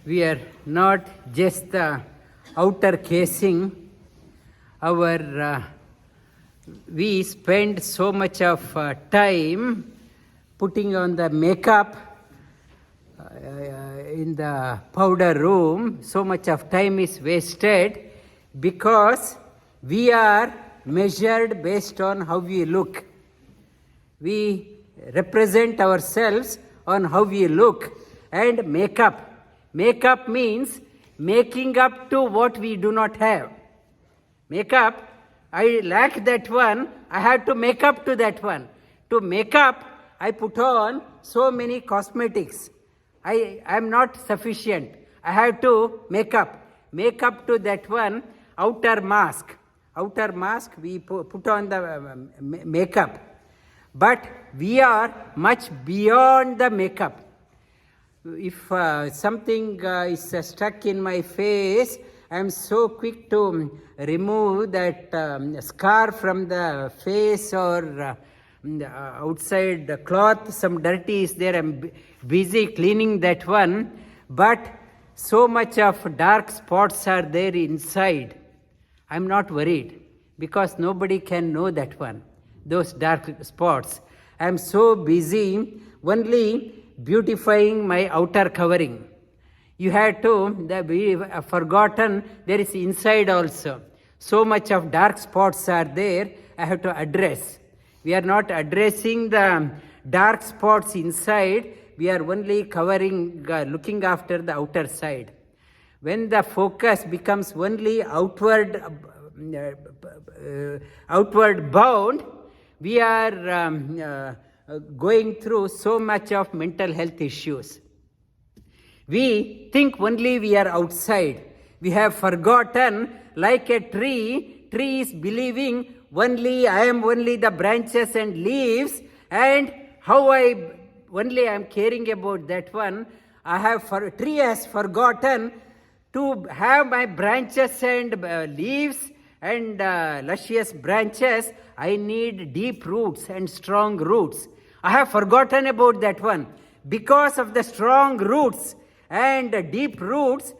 We are not just the outer casing. We spend so much of time putting on the makeup in the powder room. So much of time is wasted because we are measured based on how we look. We represent ourselves on how we look. And makeup. Makeup means making up to what we do not have. Makeup, I lack that one, I have to make up to that one. To make up, I put on so many cosmetics. I am not sufficient. I have to make up. Make up to that one outer mask. Outer mask, we put on the makeup. But we are much beyond the makeup. If something is stuck in my face, I am so quick to remove that scar from the face, or outside cloth, some dirty is there, I am busy cleaning that one. But so much of dark spots are there inside. I am not worried because nobody can know that one, those dark spots. I am so busy only beautifying my outer covering. You have to be forgotten there is inside also. So much of dark spots are there, I have to address. We are not addressing the dark spots inside, we are only covering, looking after the outer side. When the focus becomes only outward bound, we are going through so much of mental health issues. We think only we are outside. We have forgotten, like a tree is believing only I am only the branches and leaves, and how I am caring about that one. Tree has forgotten to have my branches and leaves and luscious branches. I need deep roots and strong roots. I have forgotten about that one. Because of the strong roots and deep roots,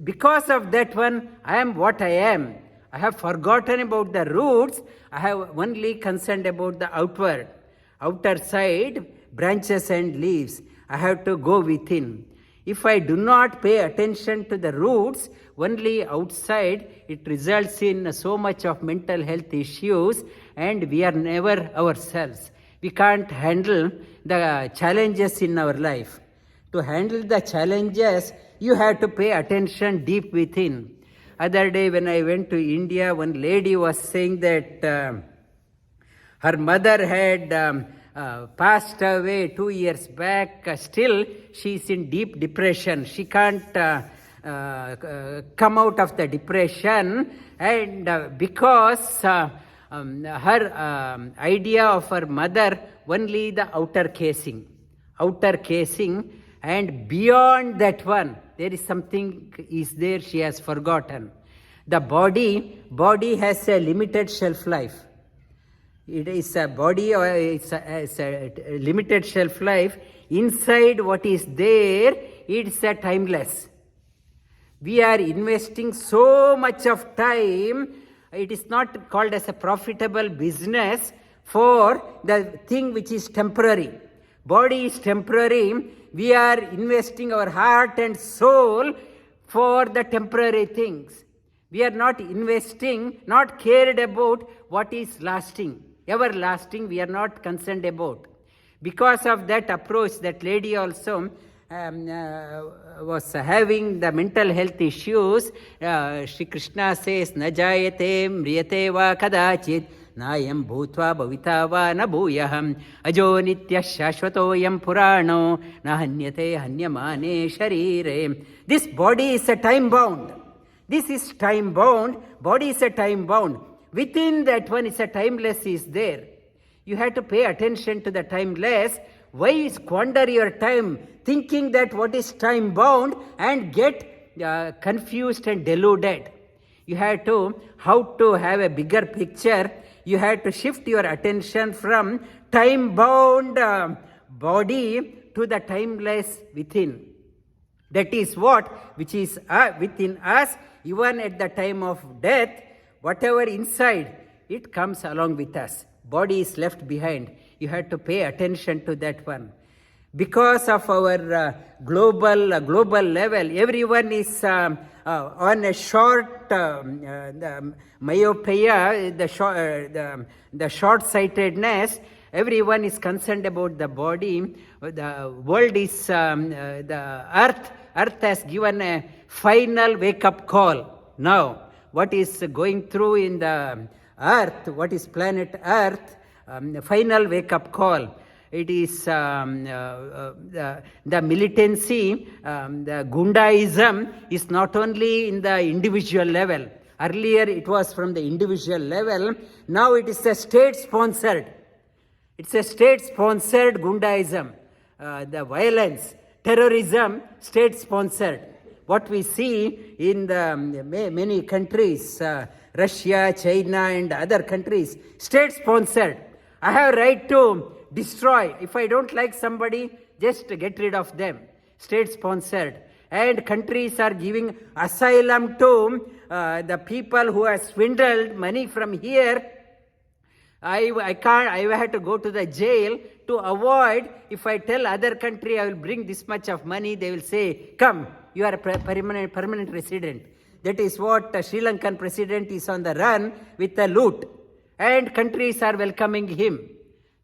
because of that one, I am what I am. I have forgotten about the roots. I have only concerned about the outer side, branches and leaves. I have to go within. If I do not pay attention to the roots, only outside, it results in so much of mental health issues, and we are never ourselves. We can't handle the challenges in our life. To handle the challenges, you have to pay attention deep within. Other day when I went to India, one lady was saying that her mother had passed away 2 years back. Still, she is in deep depression. She can't come out of the depression, and because her idea of her mother only the outer casing, and beyond that one there is something is there she has forgotten. The body has a limited shelf life. It is a body, or it's a limited shelf life. Inside what is there, it's a timeless. We are investing so much of time. It is not called as a profitable business for the thing which is temporary. Body is temporary. We are investing our heart and soul for the temporary things. We are not investing, not cared about what is lasting. Everlasting, we are not concerned about. Because of that approach, that lady also was having the mental health issues. Shri Krishna says, Na jayate mriyate va kadachit nayam bhutva bhavita va na bhuyaham ajo nitya shashvatoyam purano na hanyate hanyamane sharire. This body is a time bound. This is time bound. Body is a time bound. Within that one is a timeless is there. You have to pay attention to the timeless. Why squander your time thinking that what is time bound and get confused and deluded? You have to, how to have a bigger picture, you have to shift your attention from time bound body to the timeless within. That is which is within us, even at the time of death, whatever inside, it comes along with us. Body is left behind. You have to pay attention to that one. Because of our global level, everyone is on a short the myopia, the short-sightedness. Everyone is concerned about the body. The world is the Earth has given a final wake-up call. Now, what is going through in the Earth? What is planet Earth? Final wake-up call. It is the militancy, the Gundaism is not only in the individual level. Earlier it was from the individual level. Now it is a state-sponsored. It's a state-sponsored Gundaism. The violence, terrorism, state-sponsored. What we see in the many countries, Russia, China and other countries, state-sponsored. I have right to destroy. If I don't like somebody, just get rid of them. State-sponsored. And countries are giving asylum to the people who have swindled money from here. I have to go to the jail to avoid. If I tell other country I will bring this much of money, they will say, come, you are a permanent resident. That is what the Sri Lankan president is on the run with the loot. And countries are welcoming him.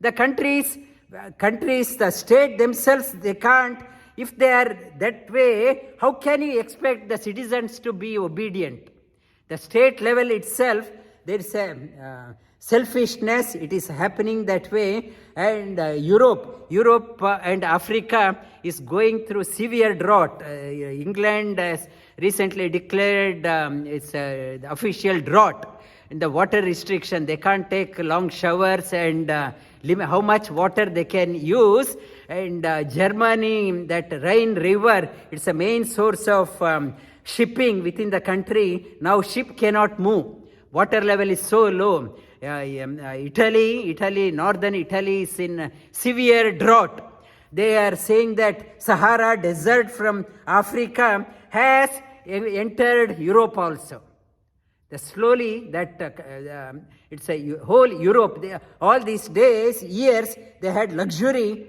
The countries, the state themselves, they can't. If they are that way, how can you expect the citizens to be obedient? The state level itself, there is a selfishness. It is happening that way. And Europe and Africa is going through severe drought. England has recently declared its official drought. In the water restriction, they can't take long showers and limit how much water they can use. And Germany, that Rhine River, it's a main source of shipping within the country. Now ship cannot move. Water level is so low. Italy, northern Italy is in severe drought. They are saying that Sahara desert from Africa has entered Europe also. Slowly, it's a whole Europe. All these years, they had luxury.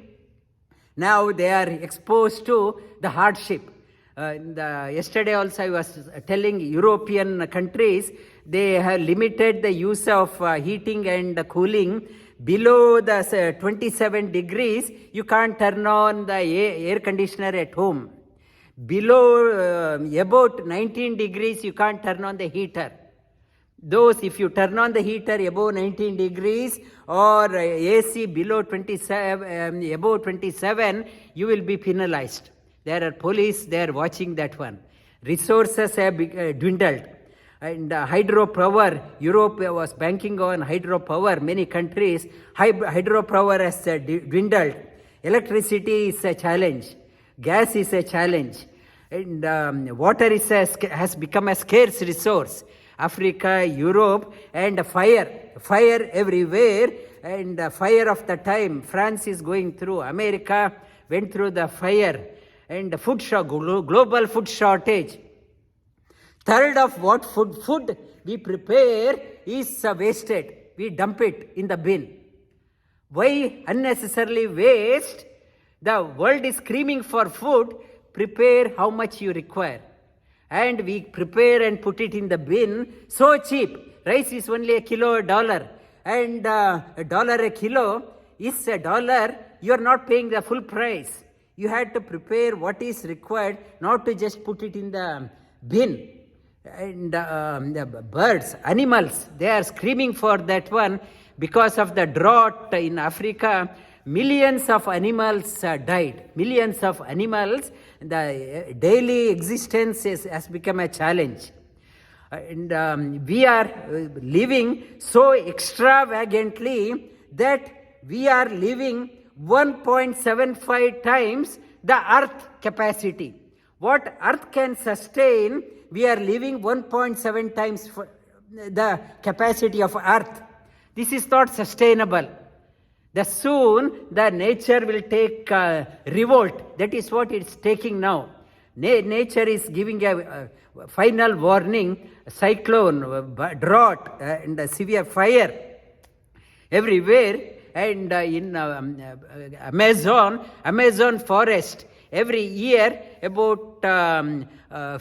Now they are exposed to the hardship. Yesterday also I was telling European countries, they have limited the use of heating and cooling. Below the 27 degrees, you can't turn on the air conditioner at home. Below about 19 degrees, you can't turn on the heater. Those, if you turn on the heater above 19 degrees or AC below 27, above 27, you will be penalized. There are police, they are watching that one. Resources have dwindled. And hydropower, Europe was banking on hydropower. Many countries, hydropower has dwindled. Electricity is a challenge. Gas is a challenge. And water has become a scarce resource. Africa, Europe, and fire everywhere, and fire of the time. France is going through, America went through the fire, and global food shortage. Third of what food we prepare is wasted. We dump it in the bin. Why unnecessarily waste? The world is screaming for food. Prepare how much you require. And we prepare and put it in the bin. So cheap. Rice is only $1 and $1 a kilo is $1. You are not paying the full price. You had to prepare what is required, not to just put it in the bin. And the birds, animals, they are screaming for that one. Because of the drought in Africa, millions of animals died. Millions of animals. The daily existence has become a challenge. And we are living so extravagantly that we are living 1.75 times the earth capacity. What earth can sustain, we are living 1.7 times the capacity of earth. This is not sustainable. Soon the nature will take revolt. That is what it's taking now. Nature is giving a final warning, cyclone, drought, and severe fire everywhere. And in Amazon forest, every year about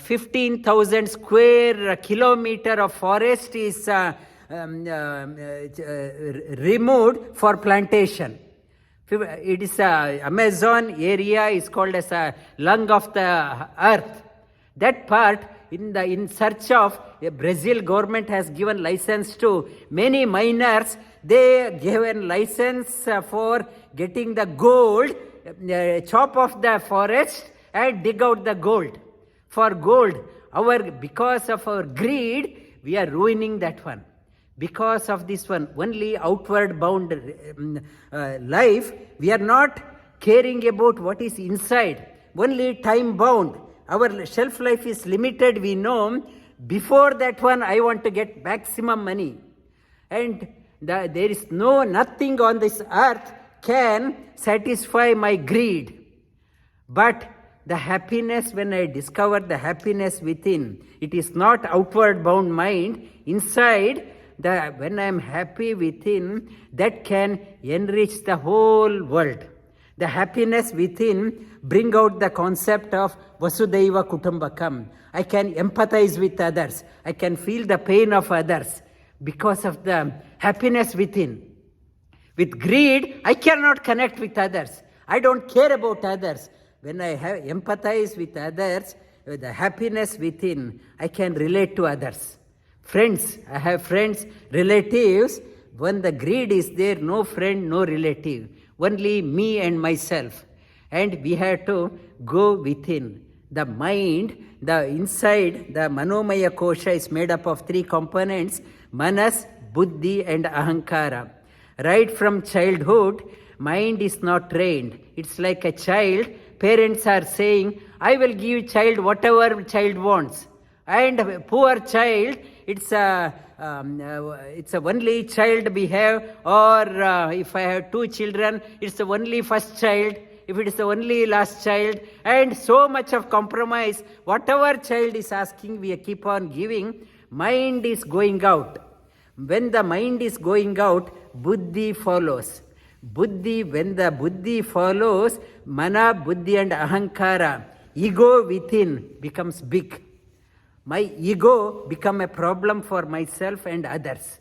15,000 square kilometer of forest is removed for plantation. It is Amazon area is called as a lung of the earth. That part, in search of, Brazil government has given license to many miners. They given license for getting the gold, chop off the forest and dig out the gold. For gold, because of our greed, we are ruining that one. Because of this one, only outward bound life, we are not caring about what is inside, only time bound. Our shelf life is limited, we know. Before that one, I want to get maximum money. And there is nothing on this earth can satisfy my greed. But the happiness, when I discover the happiness within, it is not outward bound mind. Inside, when I am happy within, that can enrich the whole world. The happiness within bring out the concept of Vasudeva Kutumbakam. I can empathize with others. I can feel the pain of others because of the happiness within. With greed, I cannot connect with others. I don't care about others. When I empathize with others, with the happiness within, I can relate to others. Friends, I have friends, relatives. When the greed is there, no friend, no relative. Only me and myself. And we have to go within. The mind, the inside, the Manomaya Kosha is made up of 3 components: Manas, Buddhi and Ahankara. Right from childhood, mind is not trained. It's like a child. Parents are saying, I will give child whatever child wants. And poor child, it's a only child we have, or if I have 2 children, it's the only first child. If it is the only last child, and so much of compromise, whatever child is asking, we keep on giving. Mind is going out. When the mind is going out, Buddhi follows. Buddhi, when the Buddhi follows, Mana, Buddhi and Ahankara, ego within becomes big. My ego become a problem for myself and others.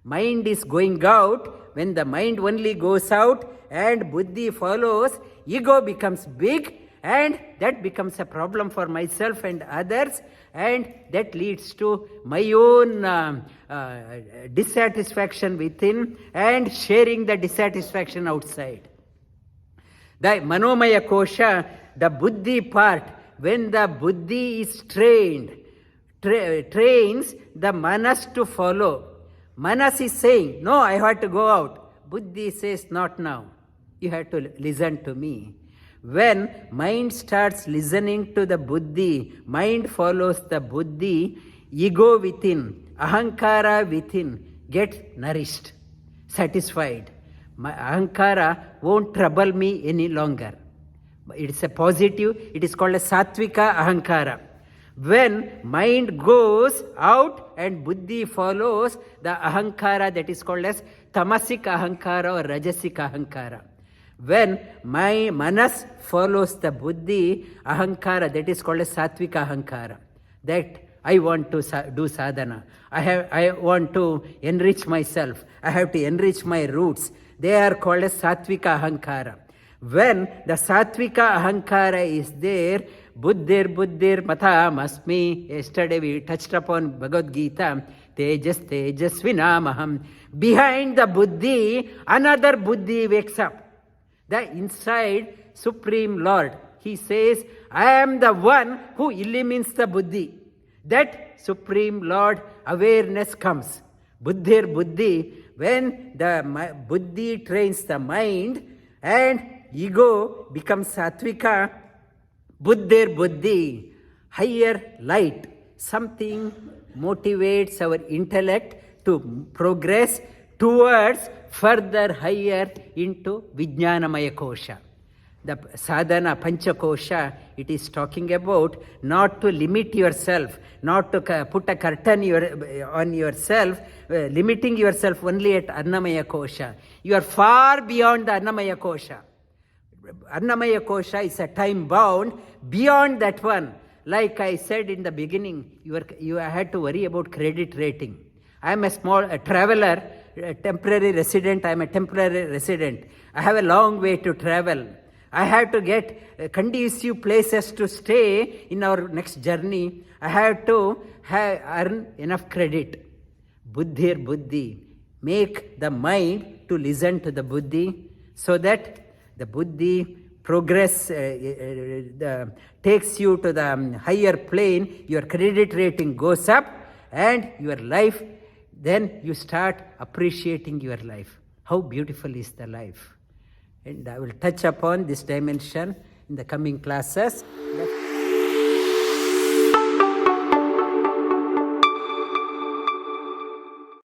Mind is going out. When the mind only goes out and Buddhi follows, ego becomes big, and that becomes a problem for myself and others, and that leads to my own dissatisfaction within and sharing the dissatisfaction outside. The Manomaya Kosha, the Buddhi part, when the Buddhi is trained, trains the Manas to follow. Manas is saying, no, I have to go out. Buddhi says, not now. You have to listen to me. When mind starts listening to the Buddhi, mind follows the Buddhi, ego within, Ahankara within gets nourished, satisfied. My Ahankara won't trouble me any longer. It's a positive, it is called a Sattvika Ahankara. When mind goes out and Buddhi follows, the Ahankara, that is called as Tamasik Ahankara or Rajasik Ahankara. When my Manas follows the Buddhi, Ahankara, that is called as Sattvika Ahankara. That I want to do sadhana. I want to enrich myself. I have to enrich my roots. They are called as Sattvika Ahankara. When the Sattvika Ahankara is there, Buddhir Matham Asmi. Yesterday we touched upon Bhagavad Gita. Tejasvinamaham. Behind the Buddhi, another Buddhi wakes up. The inside Supreme Lord. He says, I am the one who illumines the Buddhi. That Supreme Lord awareness comes. Buddhir Buddhi. When the Buddhi trains the mind and ego becomes Sattvika, Buddhir Buddhi, higher light, something motivates our intellect to progress towards further higher into Vijnanamaya Kosha. The sadhana panchakosha, it is talking about not to limit yourself, not to put a curtain on yourself, limiting yourself only at Annamaya kosha. You are far beyond the Annamaya kosha. Annamaya kosha is a time bound. Beyond that one, like I said in the beginning, you had to worry about credit rating. I am a traveler, a temporary resident. I am a temporary resident. I have a long way to travel. I have to get conducive places to stay in our next journey. I have to earn enough credit. Buddhir buddhi. Make the mind to listen to the buddhi so that the buddhi progress takes you to the higher plane. Your credit rating goes up and your life, then you start appreciating your life. How beautiful is the life. And I will touch upon this dimension in the coming classes.